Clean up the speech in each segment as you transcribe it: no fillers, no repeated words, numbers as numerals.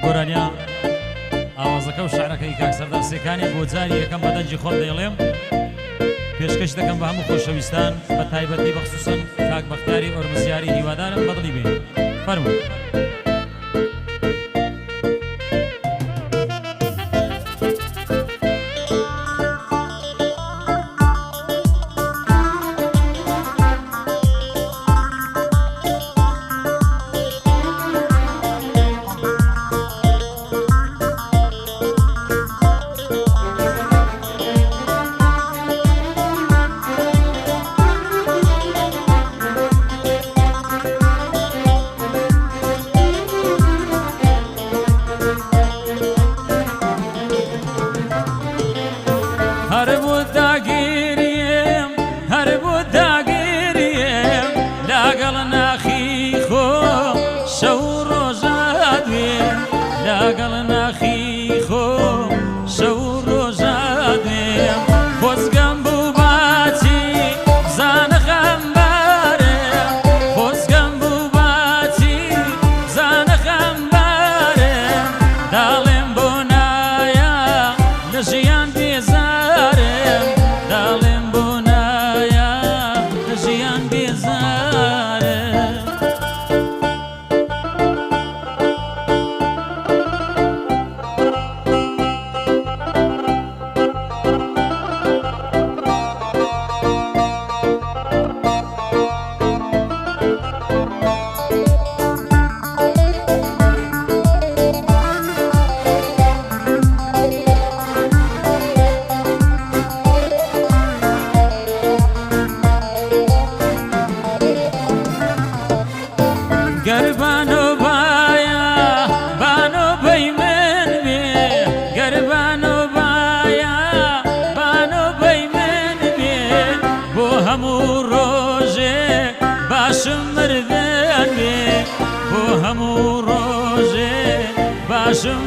گۆرانیا ئاوازەکە و شعرەکەی کاک سەردار سێکانی بۆ جاری یەکەم بەدەنجی خۆم دەیڵێم پێشکەش دەکەم بە هەموو خۆشەویستان بە تایبەتی بەخسووسن کاک بەختیاری ئۆرمزیاری هیوادارم بەدڵی بێ فەرموو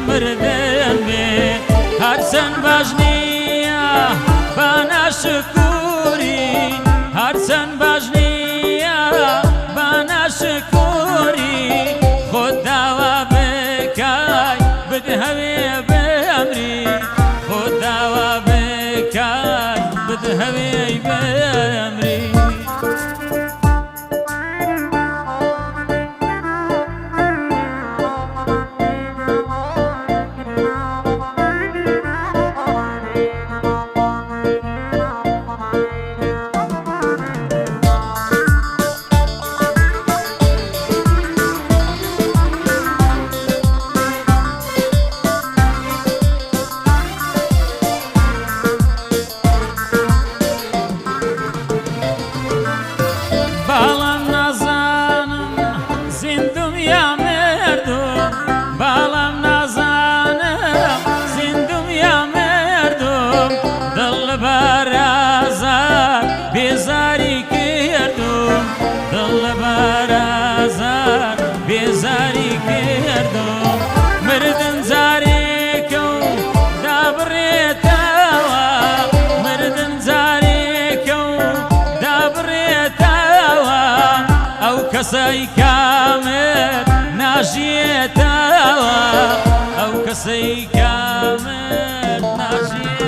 مردن بێ هەرچەند باش نییە با ناشکوری هەرچەند باش نییە با ناشکوری خۆت داوا بکای بدهەوێ بەمری خۆت داوا بکای بدهەوێ بەمری کەسەی کامل ناژێتەوە ئەو کەسەی کامل ناژێتەوە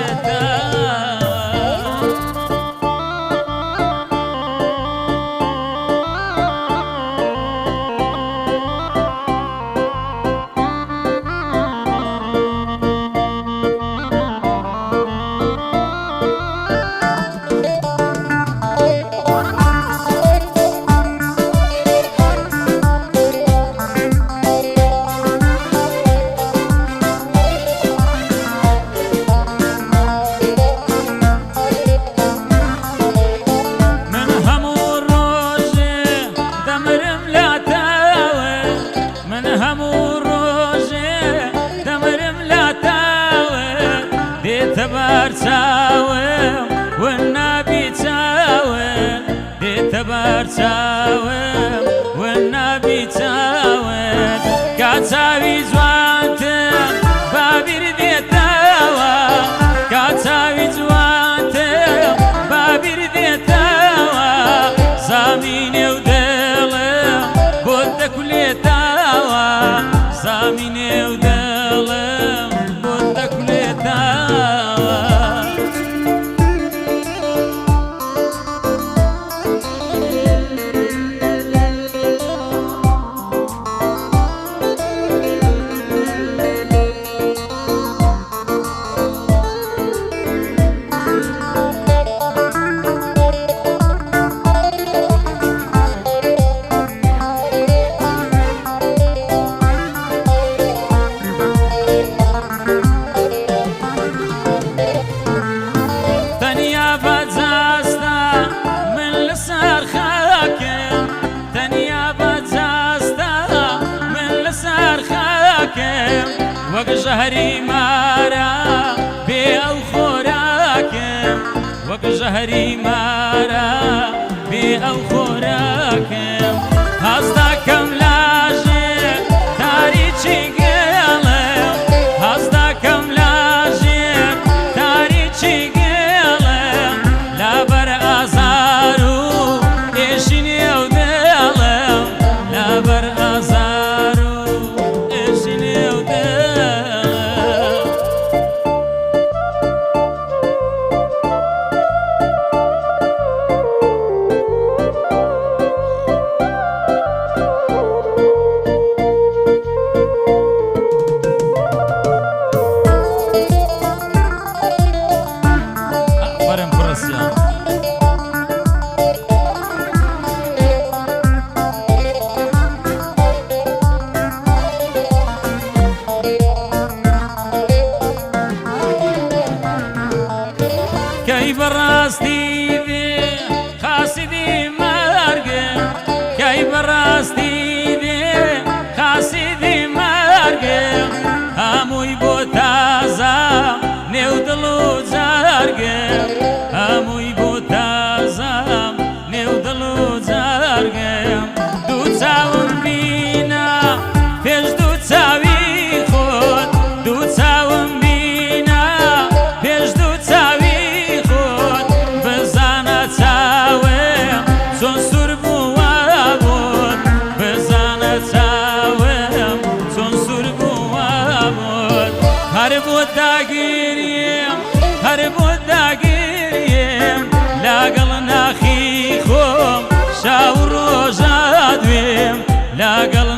چاوم والنبي چاوم كاتاوي جوانتم بابير ديتاوا كاتاوي جوانتم بابير ديتاوا زميني ودلم بود كليتاوا زميني ودلم وەک ژەهری مارە بێ ئەو خۆراکم وەک ژەهری مارە بێ ئەو خۆراکم هەستاکەم لاژێ تاریچی گێڵم هەستاکەم لاژێ تاریچی گێڵم لەبەر ئازار و ئێشی نێو دڵم لەبەر ئازار و ئێشی نێو دڵم ئەفەرم کوڕەسیان کەی بەڕاستی دێ خاسیدی مەرگم کەی بەڕاستی دێ خاسیدی مەرگم هەمووی بۆ تازە نێو دڵ و جارگم هەمووی بۆ تازە نێو دڵ و جارگم دوو چاوم بینە پێش دوو چاوی خۆت دوو چاوم بینە پێش دوو چاوی خۆت بزانە چاوم چۆن سوور بووە بۆت بزانە چاوم چۆن سوور بووە بۆت هەر بۆ داگیریم هەر بۆ داگیریم لەگەڵ ناخی خۆم شاو ڕۆژە دوێم لەگەڵ